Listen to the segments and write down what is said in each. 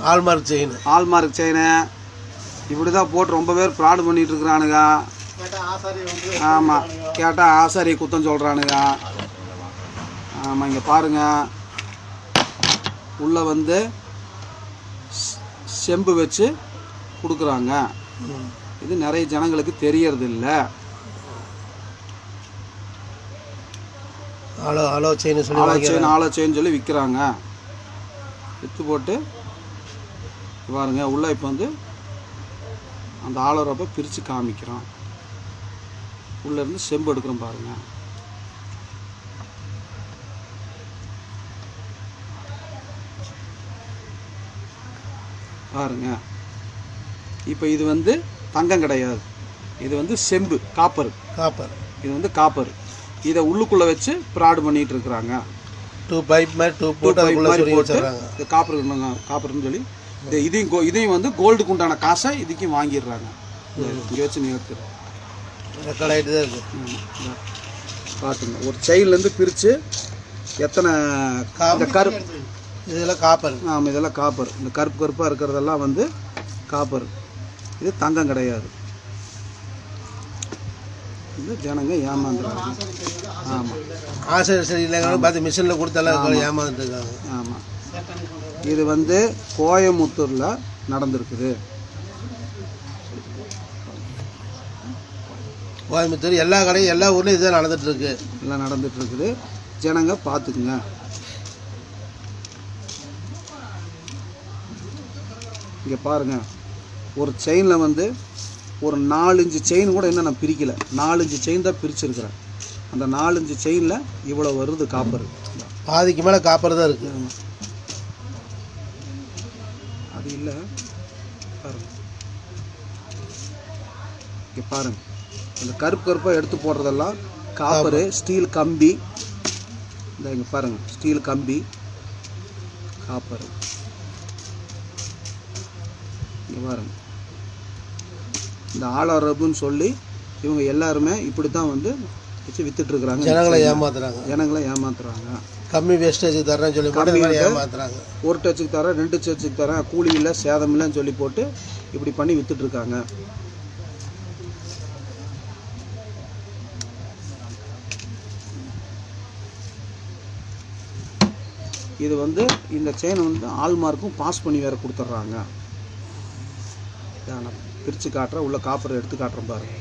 Hallmark chain இப்படி தான் போட்டு ரொம்ப பேர் ஃப்ராடு பண்ணிட்டு இருக்கிறானுங்க. ஆமாம், கேட்டால் ஆசாரி குத்தம் சொல்கிறானுங்க. ஆமாம், இங்கே பாருங்கள், உள்ளே வந்து செம்பு வச்சு கொடுக்குறாங்க. இது நிறைய ஜனங்களுக்கு தெரியறது இல்லை. ஆலோ செயின் சொல்லி விற்கிறாங்க. விற்று போட்டு பாருங்க, உள்ளே இப்போ வந்து அந்த ஆலோரப்பை பிரித்து காமிக்கிறோம். உள்ளேருந்து செம்பு எடுக்கிறோம் பாருங்க. பாருங்க, இப்போ இது வந்து தங்கம் கிடையாது, இது வந்து செம்பு, காப்பர். இது வந்து காப்பர். இதை உள்ளுக்குள்ளே வச்சு ஃப்ராடு பண்ணிகிட்டு இருக்கிறாங்க. 2 பைப் மாதிரி 2 போட்டு இது காப்பர்னு சொல்லி இதையும் வந்து கோல்டுக்கு உண்டான காசை இதுக்கும் வாங்கிடுறாங்க. இங்கே வச்சு நீங்கள் ரெக்கார்ட் தான் இருக்குது. பார்த்துங்க, ஒரு செயின்லேருந்து பிரித்து எத்தனை கருப்பு, இதெல்லாம் காப்பர். ஆமாம், இதெல்லாம் காப்பர். இந்த கருப்பாக இருக்கிறதெல்லாம் வந்து காப்பர். இது தங்கம் கிடையாது. இது ஜனங்க ஏமாந்துறாங்க. ஆமாம், ஆசை இல்லைங்க பார்த்து மிஷினில் கொடுத்தாலும் ஏமாந்துருக்காங்க. ஆமாம், இது வந்து கோயமுத்தூரில் நடந்திருக்குது. கோயம்புத்தூர் எல்லா கடையும் எல்லா ஊர்லேயும் இதுதான் நடந்துகிட்ருக்கு. எல்லாம் நடந்துகிட்ருக்குது. ஜனங்க பார்த்துக்குங்க. இங்கே பாருங்கள், ஒரு செயினில் வந்து ஒரு 4 இன்ச்சு செயின் கூட இன்னும் நான் பிரிக்கலை. 4 இன்ச்சு செயின் தான் பிரிச்சுருக்கிறேன். அந்த 4 இன்ச்சு செயினில் இவ்வளோ வருது காப்பர். பாதிக்கு மேலே காப்பர் தான் இருக்குது. அது இல்லை, பாருங்கள், இங்கே பாருங்கள், அந்த கருப்பாக எடுத்து போடுறதெல்லாம் காப்பரு. ஸ்டீல் கம்பி, இந்த இங்கே பாருங்கள், ஸ்டீல் கம்பி, காப்பர். இங்கே பாருங்கள், இந்த ஆலோரப்புன்னு சொல்லி இவங்க எல்லாருமே இப்படி தான் வந்து வச்சு விற்றுட்ருக்குறாங்க. ஜனங்களை ஏமாத்துறாங்க. கம்மி வேஸ்டேஜுக்கு தரேன்னு சொல்லி ஏமாத்துறாங்க. 1 டச்சுக்கு தரேன், 2 டச்சுக்கு தரேன், கூலி இல்லை, சேதம் இல்லைன்னு சொல்லி போட்டு இப்படி பண்ணி விற்றுட்ருக்காங்க. இது வந்து இந்த செயினை வந்து ஹால்மார்க்கும் பாஸ் பண்ணி வேறு கொடுத்துட்றாங்க. பிரித்து காட்டுற, உள்ள காப்பரை எடுத்து காட்டுறேன் பாருங்க.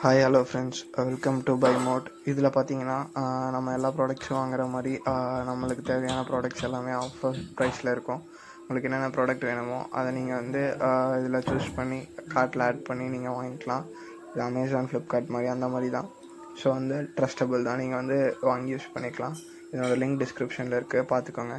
Hi, hello friends, welcome to by mode. இதில் பார்த்தீங்கன்னா நம்ம எல்லா ப்ராடக்ட்ஸும் வாங்குற மாதிரி நம்மளுக்கு தேவையான ப்ராடக்ட்ஸ் எல்லாமே ஆஃபர் ப்ரைஸில் இருக்கும். உங்களுக்கு என்னென்ன ப்ராடக்ட் வேணுமோ அதை நீங்கள் வந்து இதில் சூஸ் பண்ணி கார்ட்டில் ஆட் பண்ணி நீங்கள் வாங்கிக்கலாம். இது அமேசான், ஃப்ளிப்கார்ட் மாதிரி அந்த மாதிரி தான். ஸோ வந்து ட்ரஸ்டபுள் தான், நீங்கள் வந்து வாங்கி யூஸ் பண்ணிக்கலாம். இதனோட லிங்க் டிஸ்கிரிப்ஷனில் இருக்குது, பார்த்துக்கோங்க.